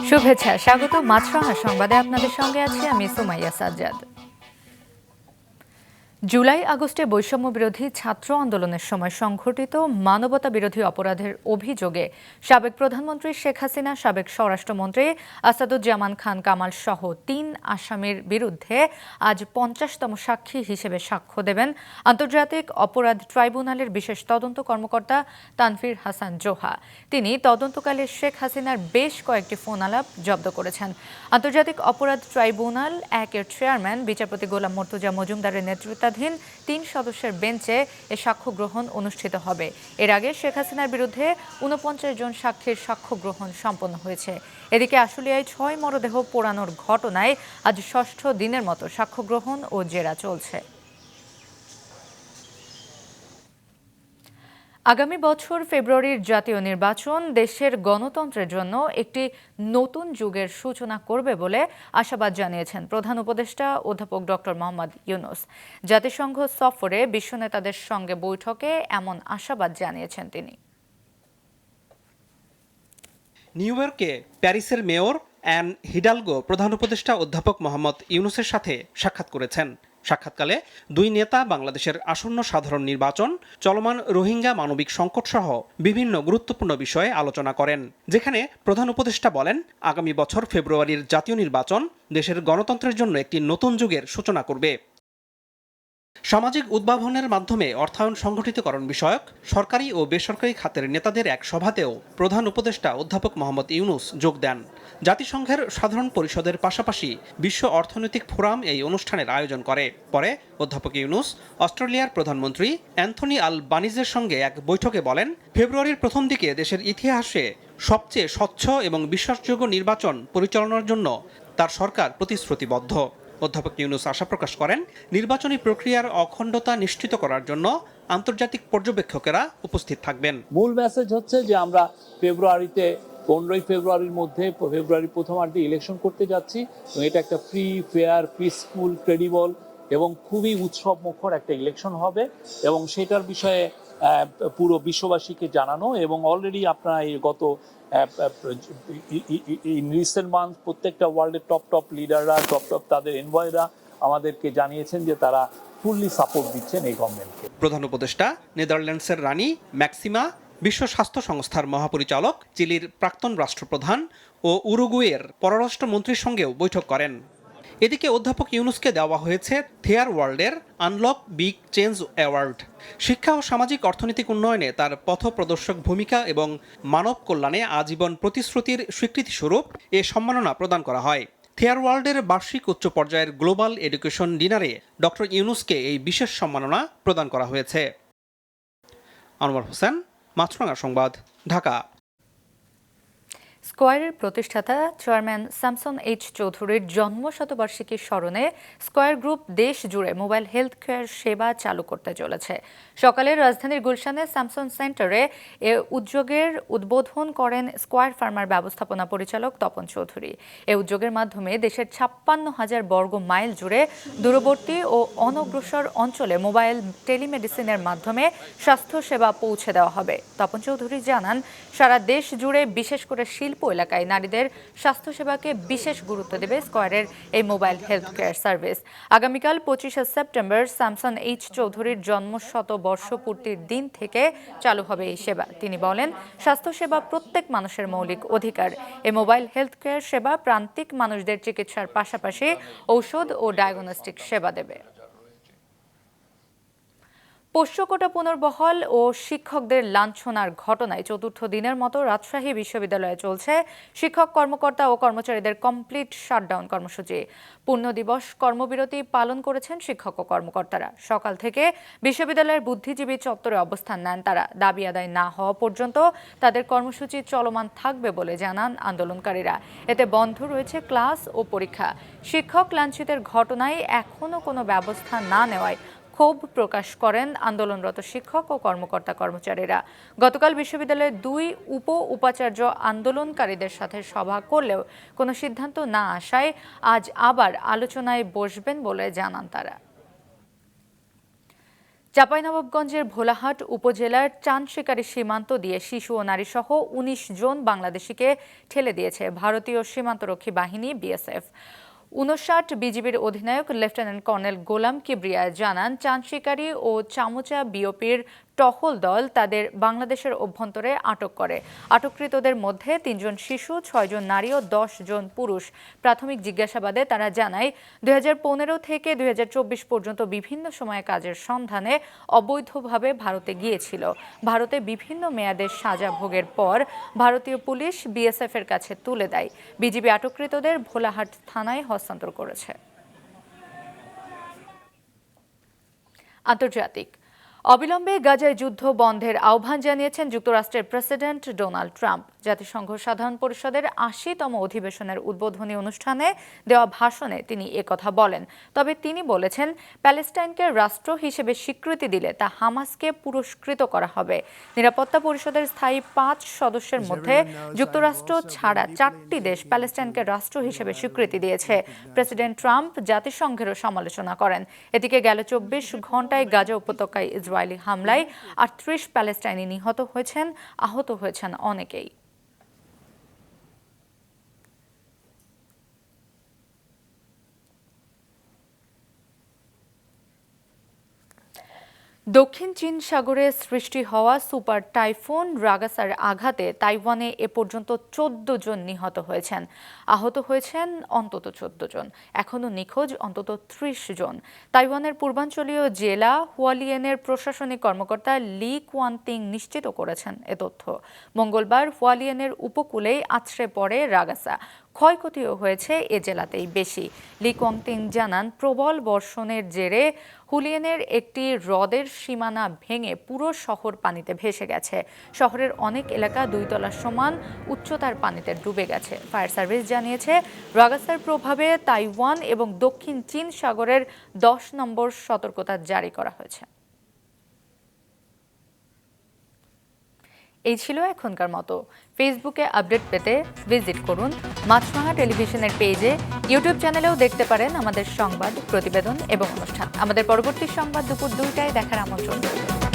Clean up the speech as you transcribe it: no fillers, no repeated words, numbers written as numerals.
শুভেচ্ছা, স্বাগত মাছরাঙা সংবাদে। আপনাদের সঙ্গে আছি আমি সুমাইয়া সাজ্জাদ। জুলাই আগস্টে বৈষম্য বিরোধী ছাত্র আন্দোলনের সময় সংঘটিত মানবতা বিরোধী অপরাধের অভিযোগে সাবেক প্রধানমন্ত্রী শেখ হাসিনা, সাবেক স্বরাষ্ট্রমন্ত্রী আসাদুজ্জামান খান কামাল সহ ৩ আসামির বিরুদ্ধে আজ ৫০তম সাক্ষী হিসেবে সাক্ষ্য দেবেন আন্তর্জাতিক অপরাধ ট্রাইব্যুনালের বিশেষ তদন্ত কর্মকর্তা তানভীর হাসান জোহা। তিনি তদন্তকালে শেখ হাসিনার বেশ কয়েকটি ফোন আলাপ জব্দ করেছেন। আন্তর্জাতিক অপরাধ ট্রাইব্যুনাল ১-এর চেয়ারম্যান বিচারপতি গোলাম মর্তুজা মজুমদারের নেতৃত্বাধীন ৩ সদস্যের বেঞ্চে এ সাক্ষ্য গ্রহণ অনুষ্ঠিত হবে। এর আগে শেখ হাসিনার বিরুদ্ধে ৪৯ জন সাক্ষীর সাক্ষ্য গ্রহণ সম্পন্ন হয়েছে। এদিকে আশুলিয়ায় ৬ মরদেহ পোড়ানোর ঘটনায় আজ ষষ্ঠ দিনের মতো সাক্ষ্য গ্রহণ ও জেরা চলছে। আগামী বছর ফেব্রুয়ারির জাতীয় নির্বাচন দেশের গণতন্ত্রের জন্য একটি নতুন যুগের সূচনা করবে বলে আশাবাদ জানিয়েছেন প্রধান উপদেষ্টা অধ্যাপক ডক্টর মোহাম্মদ ইউনূস। জাতিসংঘ সফরে বিশ্ব নেতাদের সঙ্গে বৈঠকে এমন আশাবাদ জানিয়েছেন তিনি। নিউ ইয়র্কে প্যারিসের মেয়র অ্যান হিডালগো প্রধান উপদেষ্টা অধ্যাপক মোহাম্মদ ইউনূসের সাথে সাক্ষাৎ করেছেন। সাক্ষাৎকালে দুই নেতা বাংলাদেশের আসন্ন সাধারণ নির্বাচন, চলমান রোহিঙ্গা মানবিক সংকট সহ বিভিন্ন গুরুত্বপূর্ণ বিষয়ে আলোচনা করেন, যেখানে প্রধান উপদেষ্টা বলেন আগামী বছর ফেব্রুয়ারির জাতীয় নির্বাচন দেশের গণতন্ত্রের জন্য একটি নতুন যুগের সূচনা করবে। সামাজিক উদ্ভাবনের মাধ্যমে অর্থায়ন সংগঠিতকরণ বিষয়ক সরকারি ও বেসরকারি খাতের নেতাদের এক সভাতেও প্রধান উপদেষ্টা অধ্যাপক মোহাম্মদ ইউনূস যোগ দেন। জাতিসংঘের সাধারণ পরিষদের পাশাপাশি বিশ্ব অর্থনৈতিক ফোরাম এই অনুষ্ঠানের আয়োজন করে। পরে অধ্যাপক ইউনূস অস্ট্রেলিয়ার প্রধানমন্ত্রী অ্যান্থনি আলবানিজের সঙ্গে এক বৈঠকে বলেন, ফেব্রুয়ারির প্রথম দিকে দেশের ইতিহাসে সবচেয়ে স্বচ্ছ এবং বিশ্বাসযোগ্য নির্বাচন পরিচালনার জন্য তার সরকার প্রতিশ্রুতিবদ্ধ। অধ্যাপক ইউনূস আশা প্রকাশ করেন, নির্বাচনী প্রক্রিয়ার অখণ্ডতা নিশ্চিত করার জন্য আন্তর্জাতিক পর্যবেক্ষকেরা উপস্থিত থাকবেন। মূল মেসেজ হচ্ছে যে আমরা ফেব্রুয়ারিতে 15ই ফেব্রুয়ারির মধ্যে ফেব্রুয়ারি প্রথমার্ধে ইলেকশন করতে যাচ্ছি এবং এটা একটা ফ্রি, ফেয়ার, পিসফুল, ক্রেডিবল এবং খুবই উৎসব মুখর একটা ইলেকশন হবে এবং সেটার বিষয়ে পুরো বিশ্ববাসীকে জানানো। এবং অলরেডি আপনারা এই গত রিসেন্ট মান্থ প্রত্যেকটা ওয়ার্ল্ডের টপ লিডাররা, টপ তাদের এনভয়রা আমাদেরকে জানিয়েছেন যে তারা ফুললি সাপোর্ট দিচ্ছেন এই গভর্নমেন্টকে। প্রধান উপদেষ্টা নেদারল্যান্ডসের রানী ম্যাক্সিমা, বিশ্ব স্বাস্থ্য সংস্থার মহাপরিচালক, চিলির প্রাক্তন রাষ্ট্রপ্রধান ও উরুগুয়ের পররাষ্ট্রমন্ত্রীর সঙ্গেও বৈঠক করেন। এদিকে অধ্যাপক ইউনূসকে দেওয়া হয়েছে থেয়ার ওয়ার্ল্ডের আনলক বিগ চেঞ্জ অ্যাওয়ার্ড। শিক্ষা ও সামাজিক অর্থনৈতিক উন্নয়নে তার পথপ্রদর্শক ভূমিকা এবং মানব কল্যাণে আজীবন প্রতিশ্রুতির স্বীকৃতিস্বরূপ এ সম্মাননা প্রদান করা হয়। থেয়ার ওয়ার্ল্ডের বার্ষিক উচ্চ পর্যায়ের গ্লোবাল এডুকেশন ডিনারে ডক্টর ইউনূসকে এই বিশেষ সম্মাননা প্রদান করা হয়েছে। আনোয়ার হোসেন, মাছরাঙা সংবাদ, ঢাকা। স্কয়ারের প্রতিষ্ঠাতা চেয়ারম্যান স্যামসন এইচ চৌধুরীর জন্মশতবার্ষিকীর স্মরণে স্কয়ার গ্রুপ দেশ জুড়ে মোবাইল হেলথ কেয়ার সেবা চালু করতে চলেছে। সকালে রাজধানীর গুলশানে স্যামসন সেন্টারে এ উদ্যোগের উদ্বোধন করেন স্কয়ার ফার্মার ব্যবস্থাপনা পরিচালক তপন চৌধুরী। এ উদ্যোগের মাধ্যমে দেশের ৫৬,০০০ বর্গ মাইল জুড়ে দূরবর্তী ও অনগ্রসর অঞ্চলে মোবাইল টেলিমেডিসিনের মাধ্যমে স্বাস্থ্যসেবা পৌঁছে দেওয়া হবে। তপন চৌধুরী জানান, সারা দেশ জুড়ে বিশেষ করে শিল্প এলাকায় নারীদের স্বাস্থ্যসেবাকে বিশেষ গুরুত্ব দেবে স্কয়ারের এই মোবাইল হেলথ কেয়ার সার্ভিস। আগামীকাল ২৫শে সেপ্টেম্বর স্যামসন এইচ চৌধুরীর জন্মশতবর্ষপূর্তির দিন থেকে চালু হবে এই সেবা। তিনি বলেন, স্বাস্থ্যসেবা প্রত্যেক মানুষের মৌলিক অধিকার। এই মোবাইল হেলথ কেয়ার সেবা প্রান্তিক মানুষদের চিকিৎসার পাশাপাশি ঔষধ ও ডায়াগনস্টিক সেবা দেবে। পোষ্যকোটা পুনর্বহাল ও শিক্ষকদের লাঞ্ছনার ঘটনায় চতুর্থ দিনের মতো রাজশাহী বিশ্ববিদ্যালয়ে চলছে শিক্ষক, কর্মকর্তা ও কর্মচারীদের কমপ্লিট শাটডাউন কর্মসূচি। পূর্ণ দিবস কর্মবিরতি পালন করেছেন শিক্ষক ও কর্মকর্তারা। সকাল থেকে বিশ্ববিদ্যালয়ের বুদ্ধিজীবী চত্বরে অবস্থান নেন তারা। দাবি আদায় না হওয়া পর্যন্ত তাদের কর্মসূচি চলমান থাকবে বলে জানান আন্দোলনকারীরা। এতে বন্ধ রয়েছে ক্লাস ও পরীক্ষা। শিক্ষক লাঞ্ছিতের ঘটনায় এখনও কোনো ব্যবস্থা না নেওয়ায় ক্ষোভ প্রকাশ করেন আন্দোলনরত শিক্ষক ও কর্মচারীরা। গতকাল বিশ্ববিদ্যালয়ের 2 উপাচার্য আন্দোলনকারীদের সাথে সভা করলেও কোনো সিদ্ধান্ত না আসায় আজ আবার আলোচনায় বসবেন বলে জানান তারা। চাঁপাইনবাবগঞ্জের ভোলাহাট উপজেলার চানশিকারী সীমান্ত দিয়ে শিশু ও নারীসহ 19 জন বাংলাদেশিকে ঠেলে দিয়েছে ভারতীয় সীমান্তরক্ষী বাহিনী বিএসএফ। 59 বিজিবির অধিনায়ক লেফটেন্যান্ট কর্নেল গোলাম কিবরিয়া জানান, চানশিকারী ও চামচা বিওপির টহল দল তাদের বাংলাদেশের অভ্যন্তরে আটক করে। আটককৃতদের মধ্যে 3 জন শিশু, 6 জন নারী ও 10 জন পুরুষ। প্রাথমিক জিজ্ঞাসাবাদে তারা জানায় 2015 থেকে 2024 পর্যন্ত বিভিন্ন সময়ে কাজের সন্ধানে অবৈধভাবে ভারতে গিয়েছিল। ভারতে বিভিন্ন মেয়াদের সাজা ভোগের পর ভারতীয় পুলিশ বিএসএফ এর কাছে তুলে দেয়। বিজিবি আটককৃতদের ভোলাহাট থানায় হস্তান্তর করেছে। আন্তর্জাতিক অবিলম্বে গাজায় যুদ্ধ বন্ধের আহ্বান জানিয়েছেন যুক্তরাষ্ট্রের প্রেসিডেন্ট ডোনাল্ড ট্রাম্প। জাতিসংঘ সাধারণ পরিষদের 80তম অধিবেশনের উদ্বোধনী অনুষ্ঠানে দেওয়া ভাষণে তিনি একথা বলেন। তবে তিনি বলেছেন, প্যালেস্টাইনকে রাষ্ট্র হিসেবে স্বীকৃতি দিলে তা হামাসকে পুরস্কৃত করা হবে। নিরাপত্তা পরিষদের স্থায়ী 5 সদস্যের মধ্যে যুক্তরাষ্ট্র ছাড়া 4টি দেশ প্যালেস্টাইনকে রাষ্ট্র হিসেবে স্বীকৃতি দিয়েছে। প্রেসিডেন্ট ট্রাম্প জাতিসংঘেরও সমালোচনা করেন। এদিকে গেল 24 ঘণ্টায় গাজা উপত্যকায় ইসরায়েলি হামলায় 38 প্যালেস্টাইনি নিহত হয়েছেন, আহত হয়েছেন অনেকেই। দক্ষিণ চীন সাগরে সৃষ্টি হওয়া সুপার টাইফুন রাগাসার আঘাতে তাইওয়ানে এ পর্যন্ত 14 জন নিহত হয়েছেন, আহত হয়েছেন অন্তত 14 জন। এখনও নিখোঁজ অন্তত 30 জন। তাইওয়ানের পূর্বাঞ্চলীয় জেলা হুয়ালিয়েনের প্রশাসনিক কর্মকর্তা লি কুয়ানতিং নিশ্চিত করেছেন এ তথ্য। মঙ্গলবার হুয়ালিয়েনের উপকূলেই আছড়ে পড়ে রাগাসা। ক্ষয়ক্ষতিও হয়েছে এ জেলাতেই বেশি। লি কুয়ানতিং জানান, প্রবল বর্ষণের জেরে হুলিয়েনের একটি হ্রদের সীমানা ভেঙে পুরো শহর পানিতে ভেসে গেছে। শহরের অনেক এলাকা 2 তলা সমান উচ্চতার পানিতে ডুবে গেছে। ফায়ার সার্ভিস জানিয়েছে, রাগাসার প্রভাবে তাইওয়ান এবং দক্ষিণ চীন সাগরের 10 নম্বর সতর্কতা জারি করা হয়েছে। এই ছিল এখনকার মতো। ফেসবুকে আপডেট পেতে ভিজিট করুন মাছরাঙা টেলিভিশনের পেজে। ইউটিউব চ্যানেলেও দেখতে পারেন আমাদের সংবাদ, প্রতিবেদন এবং অনুষ্ঠান। আমাদের পরবর্তী সংবাদ দুপুর 2টায় দেখার আমন্ত্রণ রইল।